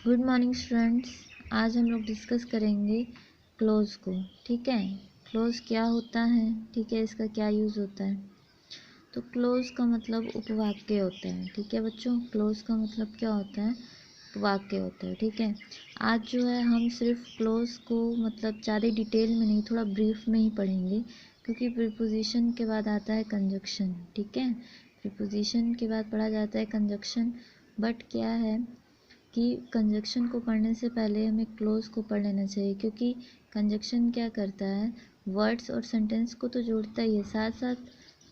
Good morning students. आज हम लोग डिस्कस करेंगे क्लोज को। ठीक है, क्लोज क्या होता है, ठीक है, इसका क्या यूज़ होता है। तो क्लोज का मतलब उपवाक्य होता है। ठीक है बच्चों, क्लोज का मतलब क्या होता है, उपवाक्य होता है। ठीक है, आज जो है हम सिर्फ क्लोज को मतलब ज़्यादा डिटेल में नहीं, थोड़ा ब्रीफ में ही पढ़ेंगे, क्योंकि प्रीपोजिशन के बाद आता है कंजक्शन। ठीक है, प्रीपोजिशन के बाद पढ़ा जाता है कंजक्शन। बट क्या है कि कंजक्शन को पढ़ने से पहले हमें क्लोज को पढ़ लेना चाहिए, क्योंकि कंजक्शन क्या करता है, वर्ड्स और सेंटेंस को तो जोड़ता ही है, साथ साथ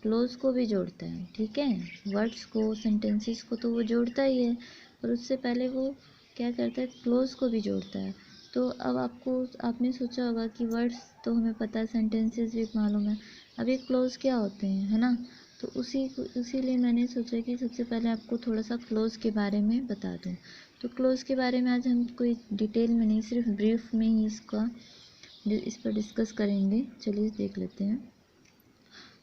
क्लोज को भी जोड़ता है। ठीक है, वर्ड्स को, सेंटेंसेस को तो वो जोड़ता ही है, पर उससे पहले वो क्या करता है, क्लोज को भी जोड़ता है। तो अब आपने सोचा होगा कि वर्ड्स तो हमें पता है, सेंटेंसेस भी मालूम है, अब ये क्लोज क्या होते हैं, है ना। तो उसीलिए मैंने सोचा कि सबसे पहले आपको थोड़ा सा क्लोज के बारे में बता दूं। तो क्लोज के बारे में आज हम कोई डिटेल में नहीं, सिर्फ ब्रीफ में ही इस पर डिस्कस करेंगे। चलिए देख लेते हैं।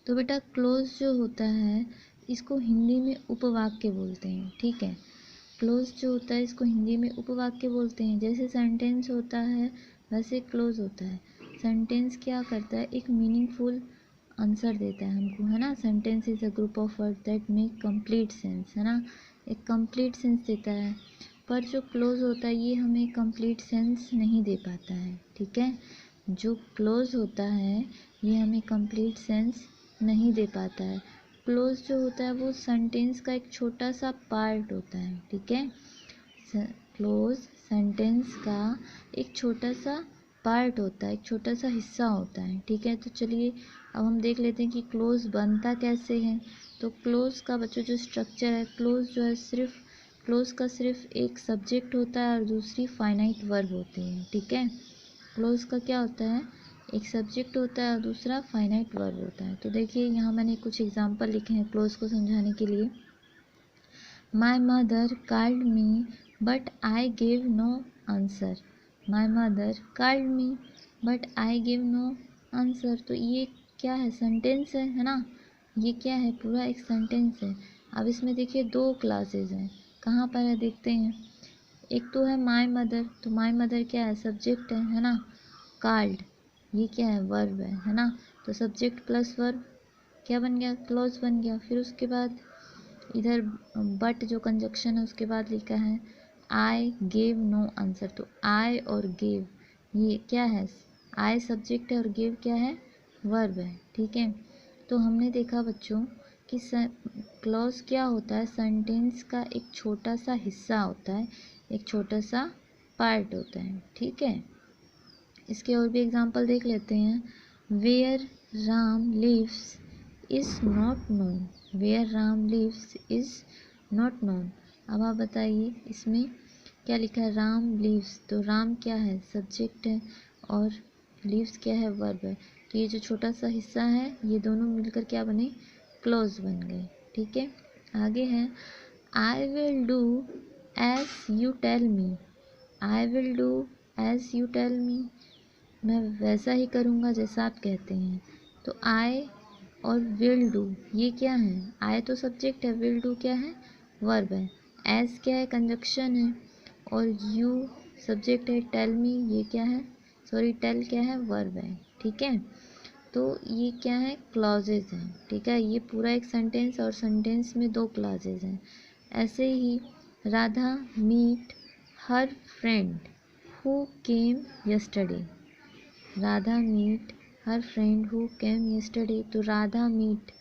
तो बेटा क्लोज जो होता है, इसको हिंदी में उपवाक्य बोलते हैं। ठीक है, क्लोज जो होता है इसको हिंदी में उपवाक्य बोलते हैं। जैसे सेंटेंस होता है वैसे क्लोज होता है। सेंटेंस क्या करता है, एक मीनिंगफुल आंसर देता है हमको, है ना। Sentence is a group of word that make complete sense, है ना, एक कंप्लीट सेंस देता है। पर जो क्लोज होता है ये हमें कंप्लीट सेंस नहीं दे पाता है। ठीक है, जो क्लोज होता है ये हमें कंप्लीट सेंस नहीं दे पाता है। क्लोज जो होता है वो सेंटेंस का एक छोटा सा पार्ट होता है। ठीक है, क्लोज सेंटेंस का एक छोटा सा पार्ट होता है, एक छोटा सा हिस्सा होता है। ठीक है, तो चलिए अब हम देख लेते हैं कि क्लोज बनता कैसे है। तो क्लोज का बच्चों जो स्ट्रक्चर है, क्लोज जो है सिर्फ क्लोज का सिर्फ एक सब्जेक्ट होता है और दूसरी फाइनाइट वर्ब होती है। ठीक है, क्लोज का क्या होता है, एक सब्जेक्ट होता है और दूसरा फाइनाइट वर्ब होता है। तो देखिए यहाँ मैंने कुछ एग्जांपल लिखे हैं क्लोज को समझाने के लिए। My mother called me but I give no answer. My mother called me but I give no answer. तो ये क्या है, सेंटेंस है ना। ये क्या है, पूरा एक सेंटेंस है। अब इसमें देखिए दो क्लासेस हैं, कहाँ पर है देखते हैं। एक तो है माई मदर, तो माई मदर क्या है, सब्जेक्ट है ना। कॉल्ड ये क्या है, वर्ब है ना। तो सब्जेक्ट प्लस वर्ब क्या बन गया, क्लोज बन गया। फिर उसके बाद इधर बट जो कंजक्शन है उसके बाद लिखा है आई गेव नो आंसर। तो आई और गिव ये क्या है, आई सब्जेक्ट है और गिव क्या है, वर्ब है। ठीक है, तो हमने देखा बच्चों कि क्लॉज क्या होता है, सेंटेंस का एक छोटा सा हिस्सा होता है, एक छोटा सा पार्ट होता है। ठीक है, इसके और भी एग्जांपल देख लेते हैं। Where Ram lives is not known. Where Ram lives is not known. अब आप बताइए इसमें क्या लिखा है, राम लिव्स, तो राम क्या है, सब्जेक्ट है और लिव्स क्या है, वर्ब है। तो ये जो छोटा सा हिस्सा है ये दोनों मिलकर क्या बने, क्लोज बन गए। ठीक है, आगे है I will do as you tell me. I will do as you tell me, मैं वैसा ही करूँगा जैसा आप कहते हैं। तो आई और विल डू ये क्या है, आई तो सब्जेक्ट है, विल डू क्या है, वर्ब है। एज क्या है, कंजक्शन है, और यू सब्जेक्ट है, टेल मी ये क्या है, सॉरी टेल क्या है, वर्ब है। ठीक है, तो ये क्या है, क्लॉजेज हैं। ठीक है, ये पूरा एक सेंटेंस और सेंटेंस में दो क्लॉजेज हैं। ऐसे ही Radha meet her friend who came yesterday. Radha meet her friend who came yesterday. तो राधा मीट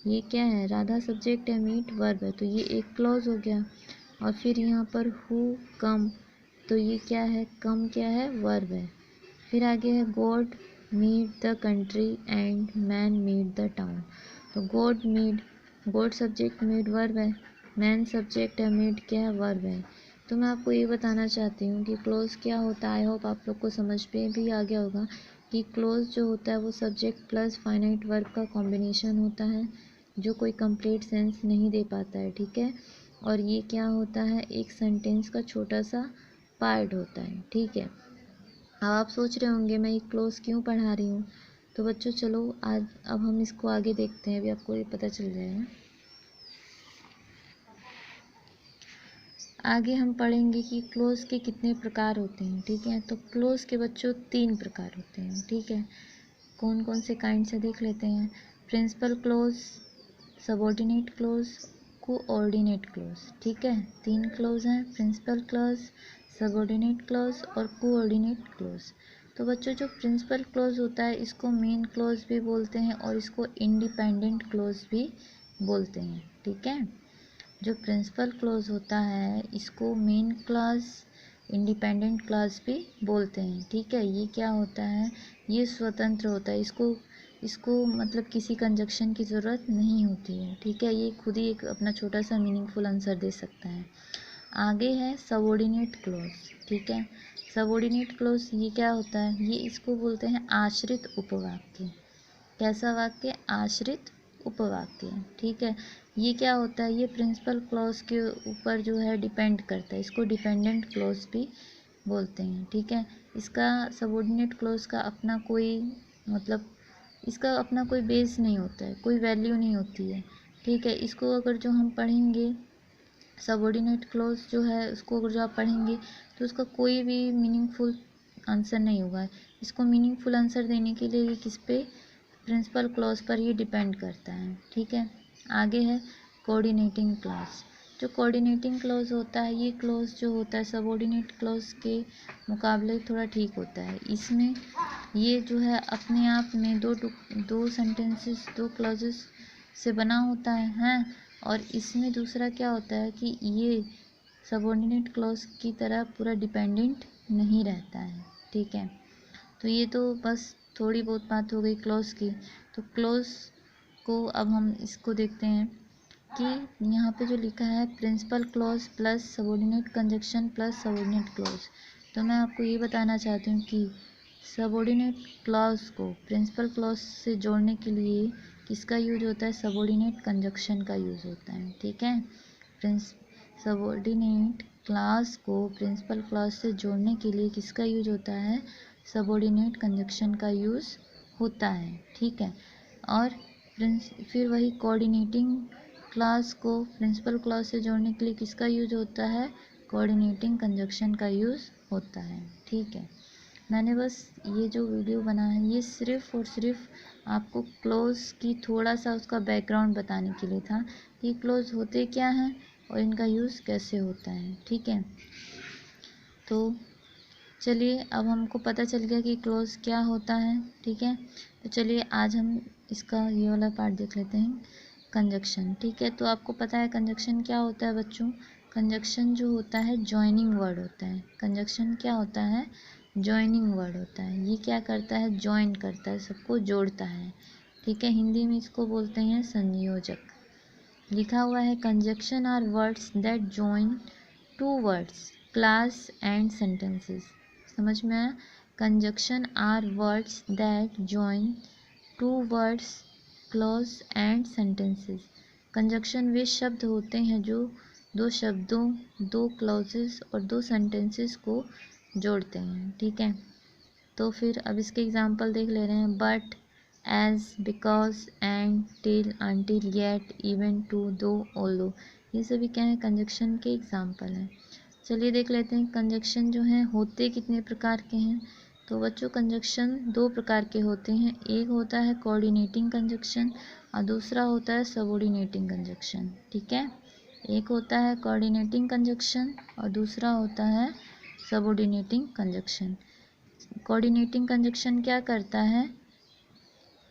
ये क्या है, राधा सब्जेक्ट है, मीट वर्ब है, तो ये एक क्लॉज हो गया। और फिर यहाँ पर हु कम, तो ये क्या है, कम क्या है, वर्ब है। फिर आगे है God made the country and man made the town. तो God made, God subject, made verb है, मैन सब्जेक्ट है, मेड क्या है, वर्ब है। तो मैं आपको ये बताना चाहती हूँ कि क्लोज क्या होता है। आई होप आप लोग को समझ में भी आ गया होगा कि क्लोज जो होता है वो सब्जेक्ट प्लस फाइनाइट वर्ब का कॉम्बिनेशन होता है, जो कोई कंप्लीट सेंस नहीं दे पाता है। ठीक है, और ये क्या होता है, एक सेंटेंस का छोटा सा पार्ट होता है। ठीक है, अब आप सोच रहे होंगे मैं ये क्लोज क्यों पढ़ा रही हूँ। तो बच्चों चलो आज अब हम इसको आगे देखते हैं, अभी आपको ये पता चल जाएगा। आगे हम पढ़ेंगे कि क्लोज के कितने प्रकार होते हैं, ठीक है। तो क्लोज के बच्चों 3 प्रकार होते हैं, ठीक है। कौन कौन से काइंड से देख लेते हैं। Principal clause, subordinate clause, coordinate clause, ठीक है। 3 क्लोज हैं, प्रिंसिपल क्लोज, सबऑर्डिनेट क्लोज और कोऑर्डिनेट क्लोज। तो बच्चों जो प्रिंसिपल क्लोज होता है इसको मेन क्लोज भी बोलते हैं और इसको इंडिपेंडेंट क्लोज भी बोलते हैं, ठीक है। जो प्रिंसिपल क्लोज होता है इसको मेन क्लॉज, इंडिपेंडेंट क्लॉज भी बोलते हैं, ठीक है। ये क्या होता है, ये स्वतंत्र होता है, इसको मतलब किसी कंजक्शन की ज़रूरत नहीं होती है, ठीक है। ये खुद ही एक अपना छोटा सा मीनिंगफुल आंसर दे सकता है। आगे है सबऑर्डिनेट क्लोज, ठीक है। सबऑर्डिनेट क्लोज ये क्या होता है, ये इसको बोलते हैं आश्रित उपवाक्य। कैसा वाक्य, आश्रित उपवाक्य, ठीक है। ये क्या होता है, ये प्रिंसिपल क्लॉज के ऊपर जो है डिपेंड करता है, इसको डिपेंडेंट क्लॉज भी बोलते हैं, ठीक है। इसका सबऑर्डिनेट क्लॉज का अपना कोई मतलब इसका अपना कोई बेस नहीं होता है, कोई वैल्यू नहीं होती है, ठीक है। इसको अगर जो हम पढ़ेंगे सबऑर्डिनेट क्लॉज जो है उसको अगर जो आप पढ़ेंगे तो उसका कोई भी मीनिंगफुल आंसर नहीं होगा। इसको मीनिंगफुल आंसर देने के लिए ये किस पे, प्रिंसिपल क्लॉज पर ही डिपेंड करता है, ठीक है। आगे है कोऑर्डिनेटिंग क्लॉज। जो कोऑर्डिनेटिंग क्लॉज होता है ये क्लॉज जो होता है सबऑर्डिनेट क्लॉज के मुकाबले थोड़ा ठीक होता है। इसमें ये जो है अपने आप में दो सेंटेंसेस, दो क्लॉजेस से बना होता है, हैं। और इसमें दूसरा क्या होता है कि ये सबऑर्डिनेट क्लॉज की तरह पूरा डिपेंडेंट नहीं रहता है, ठीक है। तो ये तो बस थोड़ी बहुत बात हो गई क्लॉज की। तो क्लॉज को अब हम इसको देखते हैं कि यहाँ पे जो लिखा है principal clause plus subordinate conjunction plus subordinate clause. तो मैं आपको ये बताना चाहती हूँ कि सबऑर्डिनेट क्लॉज को प्रिंसिपल क्लॉज से जोड़ने के लिए किसका यूज होता है, सबऑर्डिनेट कंजक्शन का यूज़ होता है, ठीक है। सबऑर्डिनेट क्लॉज को प्रिंसिपल क्लॉज से जोड़ने के लिए किसका यूज होता है, सबऑर्डिनेट कंजक्शन का यूज़ होता है, ठीक है। और फिर वही कोऑर्डिनेटिंग क्लॉज को प्रिंसिपल क्लॉज से जोड़ने के लिए किसका यूज होता है, कोऑर्डिनेटिंग कंजक्शन का यूज़ होता है, ठीक है। मैंने बस ये जो वीडियो बना है ये सिर्फ़ और सिर्फ आपको क्लॉज की थोड़ा सा उसका बैकग्राउंड बताने के लिए था कि क्लॉज होते क्या हैं और इनका यूज़ कैसे होता है, ठीक है। तो चलिए अब हमको पता चल गया कि क्लॉज क्या होता है, ठीक है। तो चलिए आज हम इसका ये वाला पार्ट देख लेते हैं, कंजक्शन, ठीक है। तो आपको पता है कंजक्शन क्या होता है बच्चों, कंजक्शन जो होता है जॉइनिंग वर्ड होता है। कंजक्शन क्या होता है, जॉइनिंग वर्ड होता है। ये क्या करता है, जॉइन करता है, सबको जोड़ता है, ठीक है। हिंदी में इसको बोलते हैं संयोजक। लिखा हुआ है conjunction are words that join two words, class and sentences. समझ में आया, conjunction are words that join two words, clause and sentences. Conjunction वे शब्द होते हैं जो दो शब्दों, दो क्लॉजेस और दो सेंटेंसेस को जोड़ते हैं, ठीक है। तो फिर अब इसके एग्जांपल देख ले रहे हैं, but, as, because, and, till, until, yet, even, to, though, although. ये सभी क्या है, कंजक्शन के एग्जांपल हैं। चलिए देख लेते हैं कंजक्शन जो है होते कितने प्रकार के हैं। तो बच्चों कंजक्शन 2 प्रकार के होते हैं, एक होता है कोऑर्डिनेटिंग कंजक्शन और दूसरा होता है सबऑर्डिनेटिंग कंजक्शन, ठीक है। एक होता है कोऑर्डिनेटिंग कंजक्शन और दूसरा होता है सबऑर्डिनेटिंग कंजक्शन। कोऑर्डिनेटिंग कंजक्शन क्या करता है,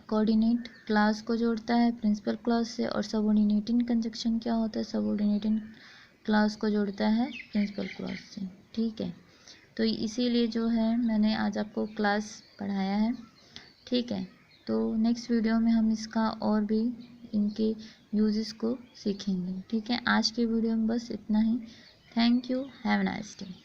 कोऑर्डिनेट क्लास को जोड़ता है प्रिंसिपल क्लास से, और सबऑर्डिनेटिंग कंजक्शन क्या होता है, सबऑर्डिनेटिंग क्लास को जोड़ता है प्रिंसिपल क्लास से, ठीक है। तो इसीलिए जो है मैंने आज आपको क्लास पढ़ाया है, ठीक है। तो नेक्स्ट वीडियो में हम इसका और भी इनके यूजेस को सीखेंगे, ठीक है। आज के वीडियो में बस इतना ही। Thank you, have a nice day.